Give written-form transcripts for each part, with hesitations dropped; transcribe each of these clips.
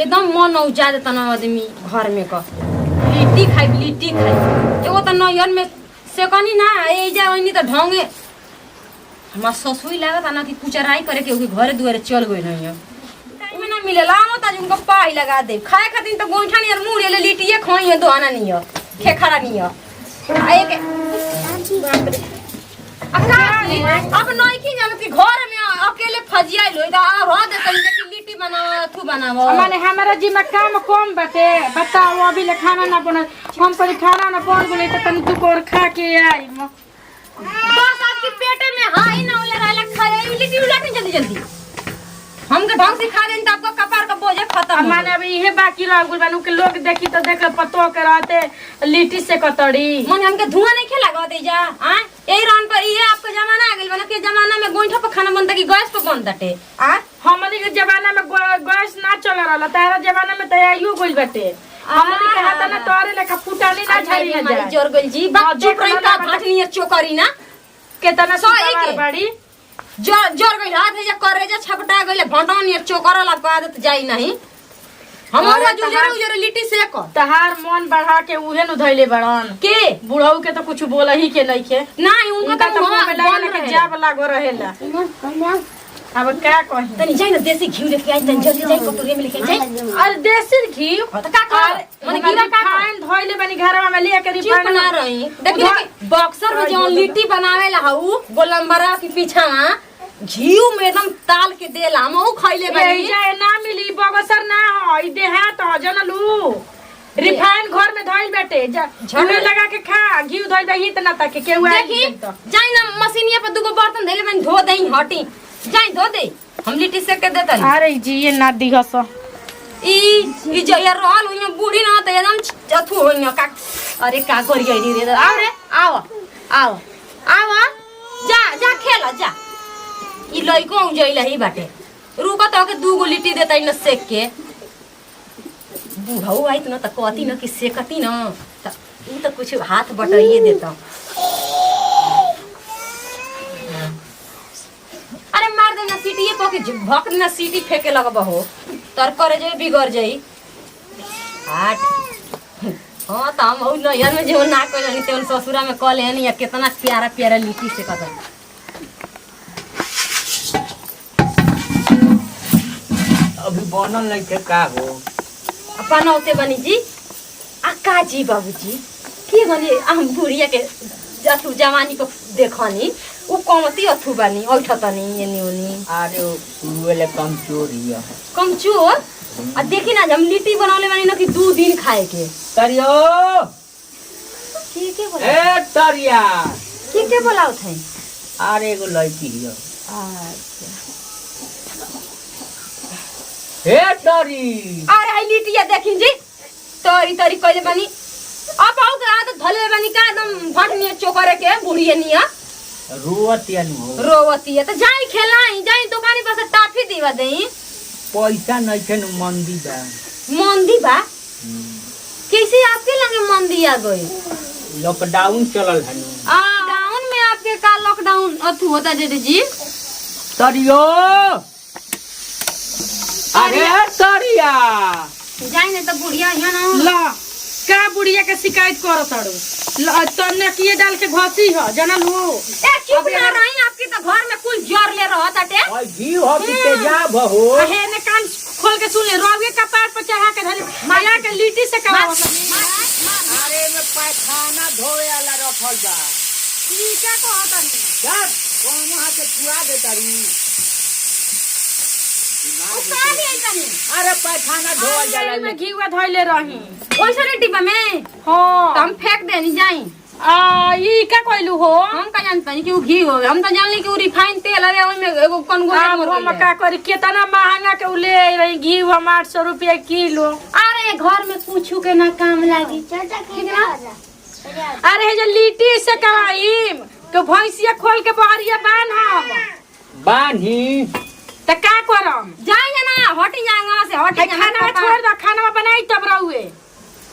एकदम मन औजा देता ना आदमी घर में का लिट्टी खाई एगो तो नैयर में से कनी ना ए जा ओनी तो ढंगे हमार ससुई लागत ना कि कुचराई करे के घरे दुआरे चल गई नहीं है ना मिलेला मत आज उनको पाई लगा दे खाए खातिर तो गोइठा नहीं और मुड़ी ले लिट्टिए खोई है दोना नहीं है खेखरा नहीं है आ एक अब नहीं की जान कि घर में अकेले फजिया लो इधर आ रह दे तनी कि लिट्टी बनाओ थू बनाओ माने हमारा जी में काम कम बाटे बताओ अभी ले खाना ना बना हम पर खाना ना बन बोले त तनी तू और खा के आई बस आपके पेटे में हाई ना उले रहला खाए लिट्टी उलट नहीं जल्दी हमके ढंग से खा देन त आपका कपार का बोझ खत्म माने अभी इहे बाकी रह गुल बानू के लोग देखी तो देख पतो के रहते लिट्टी से कतड़ी मन हमके धुआं नहीं खेला गते जा आ यही रन पर ये आपका जमाना आ गेल बना के जमाना में गोइठा पर खाना बनता कि गैस पर बनताटे आ हमनी के जमाना में गैस ना चल रहला तारा जमाना में तैयारियो गइल बाटे हमनी के हाथ ना तोरे लेखा फुटानी ना झरी ना जा जोर गइल जी बाप चुप रही का भाटनी चोकरी ना केतना सुपार बाड़ी जोर गइल हाथ जे करे जे छपटा गइल भंडानी चोकर लगा आदत जाई नहीं हमरा जुजरे लिट्टी से को तहार मन बढ़ा के उहे न धइले बड़न के बुढ़ऊ के तो कुछ बोला ही के नहीं के नहीं उनका तो मुंह में लगा के जाब लागो रहेला अब क्या कहि तनी जाई ना देसी घी लेके आई तनी जल्दी जाई कटोरी में लेके जाई अरे देसी घी त का कर माने गिरा का खान धइले बनी घरवा में ले के रिफाइन बना रही देखी बक्सर में जो लिट्टी बनावेला हऊ गोलंबरा के पीछा घीऊ में एकदम ताल के देला हम खइले बनी जाए ना मिली बगसर ना हो ई देहात हो जनलू रिफाइन घर में धइल बेटे झड़े लगा के खा घी धइल बही त ना तक के हुआ देखी जाई ना मशीनिया पे दुगो बर्तन धइले बनी धो देई हटी जाई धो दे हम लिट्टी सेक के देता अरे जी ये ना दिहस ई जया रहल ओइया बूढ़ी ना त एकदम अथु होइया का अरे का करी गई रे आओ रे आओ जा खेला जा ई लइको जइला ही बाटे रुका तो के दूगो लिट्टी देता न सेक के बुढ़ऊ आइत न त कती न कि सेकती न त उ त कुछ हाथ बटाइए देता अरे मार देना सीटीए पके भक देना सीटी फेंके लगब हो तर करे जे बिगड़ जाई आठ हां त हम उ नैयर में जो ना कइल नि तेन ससुरा में कल है नि कितना प्यारा प्यारा लिट्टी से कत अभी बनल नहीं थे का हो बनौते बनी जी आ काजी बाबूजी के बनी हम बुढ़िया के अथु जवानी को देखनी उ कमती अथु बनी ओठतनी एनी ओनी अरे सुवेले कमजोर हिया कमजोर आ देखी ना हम लिट्टी बनौले बनी न कि 2 दिन खाए के तरियो के बोला ए तरिया के बोलाओ थे अरे एगो लड़की हिया अच्छा हे तरी अरे हाई लिट्टिया देखिन जी तरी कइले बनी अब आउ के आदत धले बनी का एकदम भटनी चोकरे के बुढ़िया निया रोवतिया नु रोवतिया त जाई खेलाई जाई दुकानी पर से टाफी दीवा देई पैसा नहीं थे मंदी बा कैसे आपके लगे मंदी आ गई लॉकडाउन चलल है डाउन में आपके का लॉकडाउन अथु होता जे जी तरियो अरे तरिया जाई ने त बुढ़िया यहाँ ना ला का बुढ़िया के शिकायत करो ताड़ू तन्ने किए डाल के घसी ह जनल हो ए चुप ना रही आपके तो घर में कुल जर ले रहत अटे ओए घी हो कि तेजाब हो हे ने कान खोल के सुन ले रोगे का पैर पर चढ़ा के धरे माया के लिट्टी से का अरे में पैखाना धोए वाला रखल बा ई क्या कहता नहीं यार कौन हाथ से छुआ दे तारी अरे पैखाना धोल जाला में घीवा धइले रही ओइसा रे डिब्बा में हां हम फेंक देनी जाई ई का कहलू हो हम का जानता नहीं कि उ घी हो हम तो जानली कि उ रिफाइन तेल है ओइ में एगो कौन गो हम का करी केतना महंगा के ले रही घी 800 रुपया किलो अरे घर में पूछू के ना काम लागी अरे हे जे लिट्टी से कवाईम तो भैंसिया खोल के बहरिया बांध हम बानी त का करम जाई ना हटी जाएगा से हटी खाना छोड़ दो खाना बनाई तब रहुए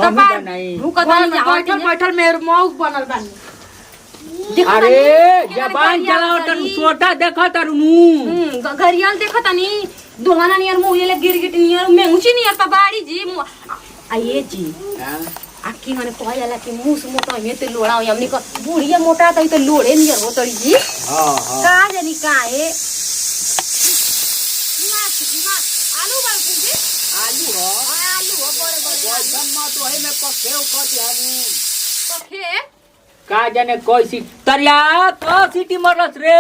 हम बनाई भूख दल जा बैठल बैठल मेरे मौक बनल बानी अरे जबान चलाओ तन छोटा देखा तरनु घरियाल देखो तनी दुल्हना नियर मुँह ले गिरगिट नियर मेंगुची नियर त बाड़ी जी आ ये जी आखी मने कह जाला कि मुंह से मोटा में ते लोड़ा हमनी को बुढ़िया मोटा त तो लोड़े नियर हो तड़ी जी हां हां का जानी काहे आलू बाल जी आलू हो बड़े बड़े एकदम मत वही में पखे उखा दियानी पखे का जाने कोई सी तरिया तो सीटी मरस रे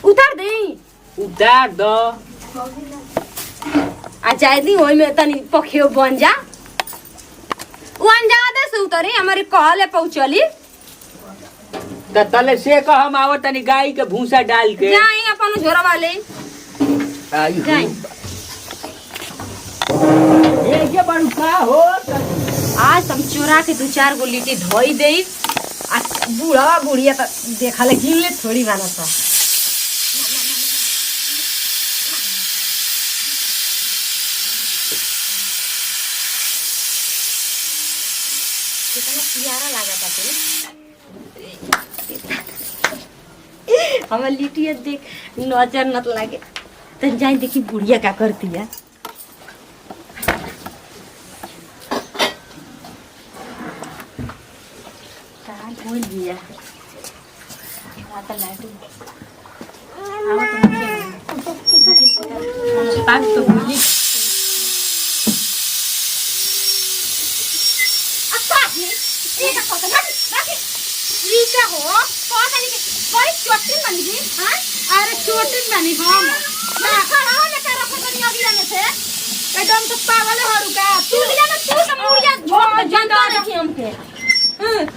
उतार दे उतार दो आ जाए दी ओई में तनी पखे बन जा वो अंजा दे से उतरे हमारी कहले पहुंचली त तले से का हम आवत तनी गाय के भूसा डाल के जाई अपन झोरा वाले आई जाई ये बड़ू का हो आज हम चोरा के 2-4 गो लिट्टी धोई दे आ बूढ़ा बुढ़िया त देखा ले गिले थोड़ी बाना सा कितना प्यारा लागता हमार लिट्टी देख नजर नत लागे तन जाई देखी बुढ़िया का करती है बोल दिया आता लाडू आवा तो पाक तो बोली अच्छा ये का कोता बाकी रीचा हो कोता नहीं बड़ी चोटिन बनी जी हां अरे चोटिन बनी हम ना खड़ा हो ना कर फोटो नहीं अभी रहने से एकदम तो पागल हो रुका तू लिया ना तू सब मुड़िया झोट जनता देखी हमके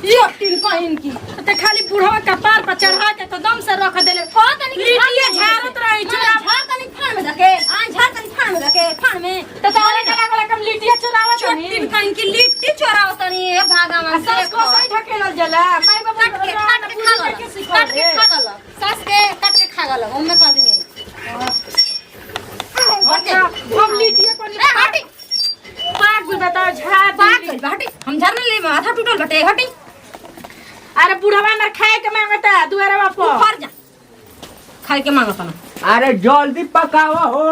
ये तीन काइन की त खाली बुढ़वा कपार पर चढ़ा के तो दम से रख देले हो तनी लिट्टिए झाड़त रही चोरा झाड़ तनी फाड़ में रखे झाड़ तनी फाड़ में रखे फाड़ में तो तारे कला वाला कम लिट्टिए चोरावत छोटी तीन काइन की लिट्टी चोराओ तनी ए भागवान से सस को सही ढकेलल जला माई बाबू काट के खा गल सास के काट के खा गल हम में कह देंगे हम लिट्टिए पर हटी पाक भी बता झाड़ पाक हटी हम झरना ले माथा टूटल बटे हटी अरे बुढ़वा में खाए के मांगता दुआरा बाप ऊपर जा खाए के मांगता ना अरे जल्दी पकावा हो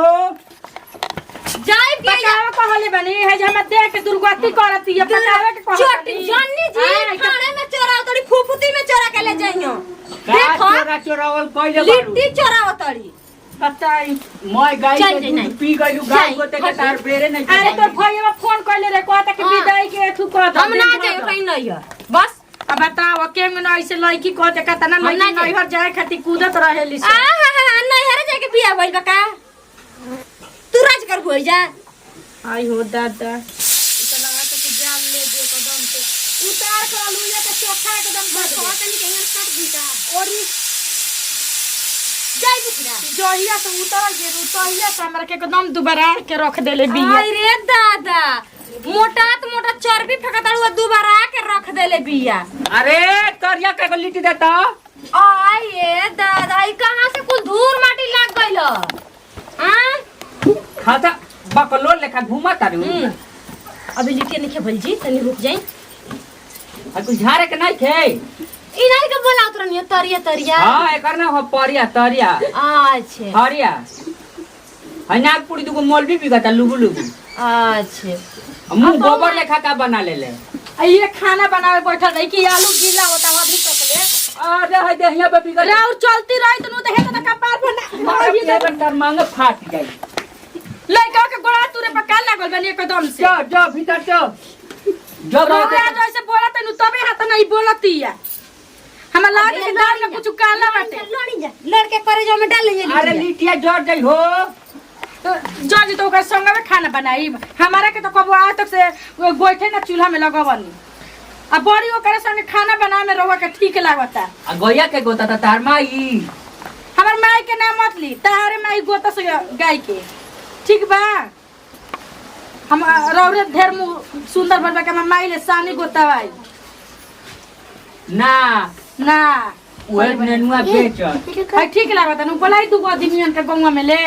जाए पकावे कहले बनी है जे हम देख के दुर्गति करती है पकावे के कहले छोटी जन्नी जी खाने में चोरा तोड़ी फुफुती में चोरा के ले जाइयो का देखो चोरा चोरावल पहिले बारू लिट्टी चोरा तोड़ी बताई मैं गाय चल के जाई दूध नहीं। पी गइलू गाय जाई, गोते के हट। तार बेरे नहीं अरे तो भैया फोन कहले रे कहता कि हाँ। विदाई के थु कहता हम ना जाए कहीं नहीं है बस अब बताओ केंग न ऐसे लड़की कहते कहता ना हम लड़की ना जाए। नैहर जाए खातिर कूदत रहेली आ नहीं हरे जाके बिया भइल बका तू राज कर होई जा आई हो दादा इतना लगा के जान ले दे कदम से उतार कर लुइया के चोखा एकदम भर दे तनी के यहाँ काट दीता और जाई बुखरा जहिया से उतर जे रुतहिया से हमरा के एकदम दुबारा के रख देले बिया आई रे दादा मोटा चर्बी फेंकता हुआ दोबारा के रख देले बिया अरे करिया के लिट्टी देता आई ये दादा ई कहां से कुल धूल माटी लग गइल हां खाता बकलो लेखा घुमा तारू अभी लिट्टी नहीं खेबल जी तनी रुक जाई आ कुछ झारे के नहीं थे ई नहीं के बोला उतरनी तरिया हां एकर ना हो परिया तरिया अच्छा हरिया है नागपुरी दुगो मौलवी बिगता लुगु लुगु अच्छा मुंह गोबर लेखा का बना ले ये खाना बनावे बैठल रही कि आलू गीला होता अभी तक ले अरे है देहिया पे बिगड़ राउर चलती रही तो देखे तो कपार पर मार ये बंदर मांग फाट गई लड़का के गोड़ा तुरे पका लागल बनी एकदम से जो भीतर जो रौरा जैसे बोला तनु तबे हाथ नहीं बोलती है हमरा लागे से दाल में कुछ काला बाटे लड़ी जा लड़के करे जो में डाल ले अरे लिटिया जड़ गई हो जज तो ओकर संग में खाना बनाई हमारा के तो कबो आज तक से गोइठे ना चूल्हा में लगवनी अब बड़ी ओकर संग खाना बनाए में रहुआ के ठीक लागता आ गोया के गोता था तार माई हमर माई के नाम मत ली तारे माई गोता से गाय के ठीक बा हम रौरे ढेर सुंदर बनबा के हमर माई ले सानी गोतावाई ना ना ओए नेनुआ बेच भाई ठीक लागता नु बोलाई तू आदमी के गंगा में ले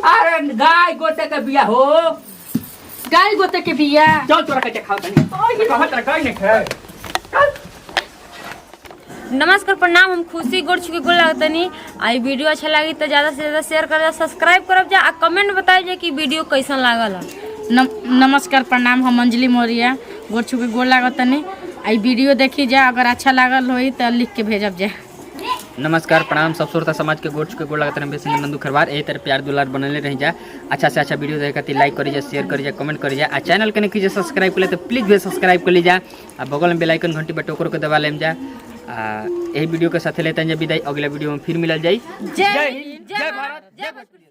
अरे गाय गोते के बिया हो गाय गोते के बिया चल तोरा के खाओ तनी कहत रह गई ने खे नमस्कार प्रणाम। हम खुशी गोड़ छुके गोड़ लागतनी। आई वीडियो अच्छा लगी तो ज़्यादा से ज़्यादा शेयर कर जा, सब्सक्राइब करब जा, आ कमेंट बताई जा कि वीडियो कैसन लागल है। नमस्कार प्रणाम। हम अंजलि मौर्य गोड़ छुके गोड़ लागतनी। आई वीडियो देखी जा, अगर अच्छा लागल होई तो लिख के भेजब जा। नमस्कार प्रणाम। सब श्रोता समाज के गोड़ के गोड़ लगता है नंदू खरवार यही तरह प्यार दुलार बनले रह जा। अच्छा से अच्छा वीडियो देखे खातिर लाइक करी जा, शेयर करी जा, कमेंट करी जा। आ चैनल के नहीं कीजिए सब्सक्राइब कर ले तो प्लीज़ भी सब्सक्राइब कर लीजिए। आ बगल में बेल आइकन घंटी बटन ओकरो के दबा लेम जा। यही वीडियो के साथ लेते हैं विदाई। अगला वीडियो में फिर मिलल जाई। जय हिंद, जय भारत, जय भोजपुरी।